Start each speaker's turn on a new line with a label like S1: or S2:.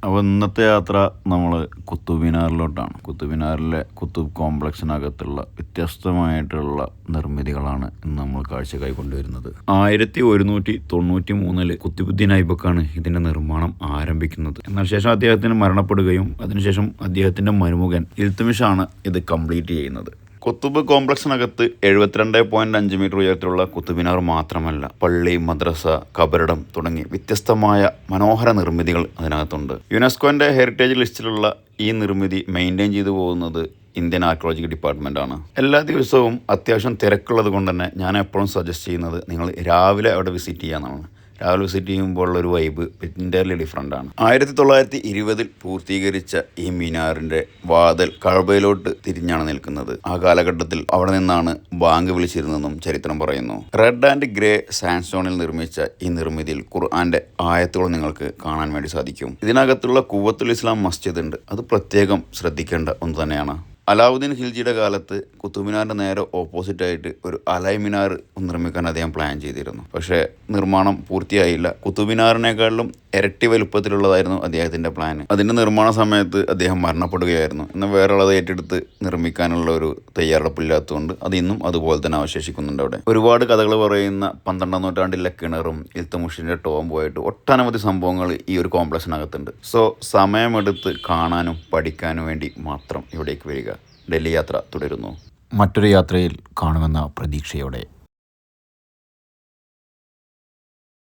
S1: അപ്പോൾ ഇന്നത്തെ യാത്ര നമ്മൾ കുത്തബ് മിനാറിലോട്ടാണ്. കുത്തബ് മിനാറിലെ കുത്തബ് കോംപ്ലക്സിനകത്തുള്ള വ്യത്യസ്തമായിട്ടുള്ള നിർമ്മിതികളാണ് ഇന്ന് നമ്മൾ കാഴ്ചക്കായി കൊണ്ടുവരുന്നത്. 1193 കുത്തുബുദ്ദീൻ ഐബക്കാണ് ഇതിൻ്റെ നിർമ്മാണം ആരംഭിക്കുന്നത്. എന്നാൽ ശേഷം അദ്ദേഹത്തിന് മരണപ്പെടുകയും അതിനുശേഷം അദ്ദേഹത്തിൻ്റെ മരുമകൻ ഇൽത്തുമിഷാണ് ഇത് കംപ്ലീറ്റ് ചെയ്യുന്നത്. കുത്തുബ് കോംപ്ലക്സിനകത്ത് 72.5 മീറ്റർ ഉയരത്തിലുള്ള കുത്തബ് മിനാർ മാത്രമല്ല, പള്ളി, മദ്രസ, കബറിടം തുടങ്ങി വ്യത്യസ്തമായ മനോഹര നിർമ്മിതികൾ അതിനകത്തുണ്ട്. യുനെസ്കോൻ്റെ ഹെറിറ്റേജ് ലിസ്റ്റിലുള്ള ഈ നിർമ്മിതി മെയിൻറ്റെയിൻ ചെയ്തു പോകുന്നത് ഇന്ത്യൻ ആർക്കിയോളജിക്കൽ ഡിപ്പാർട്ട്മെൻ്റ് ആണ്. എല്ലാ ദിവസവും അത്യാവശ്യം തിരക്കുള്ളത് കൊണ്ട് തന്നെ ഞാൻ എപ്പോഴും സജസ്റ്റ് ചെയ്യുന്നത് നിങ്ങൾ രാവിലെ അവിടെ വിസിറ്റ് ചെയ്യാമെന്നാണ്. രാവിലെ വിസിറ്റ് ചെയ്യുമ്പോൾ ഒരു വൈബ് എൻ്റയർലി ഡിഫറെൻ്റ് ആണ്. 1920 പൂർത്തീകരിച്ച ഈ മിനാറിൻ്റെ വാതിൽ കഅബയിലോട്ട് തിരിഞ്ഞാണ് നിൽക്കുന്നത്. ആ കാലഘട്ടത്തിൽ അവിടെ നിന്നാണ് ബാങ്ക് വിളിച്ചിരുന്നതെന്നും ചരിത്രം പറയുന്നു. റെഡ് ആൻഡ് ഗ്രേ സാൻഡ്സ്റ്റോണിൽ നിർമ്മിച്ച ഈ നിർമ്മിതിയിൽ ഖുർആന്റെ ആയത്തുകൾ നിങ്ങൾക്ക് കാണാൻ വേണ്ടി സാധിക്കും. ഇതിനകത്തുള്ള ഖുവ്വത്തുൽ ഇസ്ലാം മസ്ജിദ് ഉണ്ട്. അത് പ്രത്യേകം ശ്രദ്ധിക്കേണ്ട ഒന്ന് തന്നെയാണ്. അലാവുദ്ദീൻ ഖിൽജിയുടെ കാലത്ത് കുത്തബ് മിനാറിൻ്റെ നേരെ ഓപ്പോസിറ്റായിട്ട് ഒരു അലായ് മിനാർ നിർമ്മിക്കാൻ അദ്ദേഹം പ്ലാൻ ചെയ്തിരുന്നു. പക്ഷേ നിർമ്മാണം പൂർത്തിയായില്ല. കുത്തബ് മിനാറിനേക്കാളും ഇരട്ടി വലുപ്പത്തിലുള്ളതായിരുന്നു അദ്ദേഹത്തിൻ്റെ പ്ലാൻ. അതിൻ്റെ നിർമ്മാണ സമയത്ത് അദ്ദേഹം മരണപ്പെടുകയായിരുന്നു. എന്നാൽ വേറെ ഉള്ളത് ഏറ്റെടുത്ത് നിർമ്മിക്കാനുള്ള ഒരു തയ്യാറെടുപ്പില്ലാത്തതുകൊണ്ട് അത് ഇന്നും അതുപോലെ തന്നെ അവശേഷിക്കുന്നുണ്ട്. അവിടെ ഒരുപാട് കഥകൾ പറയുന്ന 12ാം നൂറ്റാണ്ടിലെ കിണറും ഇൽത്തുമിഷിൻ്റെ ടോംബുമായിട്ട് ഒട്ടനവധി സംഭവങ്ങൾ ഈ ഒരു കോംപ്ലക്സിനകത്തുണ്ട്. സോ സമയമെടുത്ത് കാണാനും പഠിക്കാനും വേണ്ടി മാത്രം ഇവിടേക്ക് വരിക. ഡൽഹി യാത്ര തുടരുന്നു.
S2: മറ്റൊരു യാത്രയിൽ കാണുമെന്ന പ്രതീക്ഷയോടെ.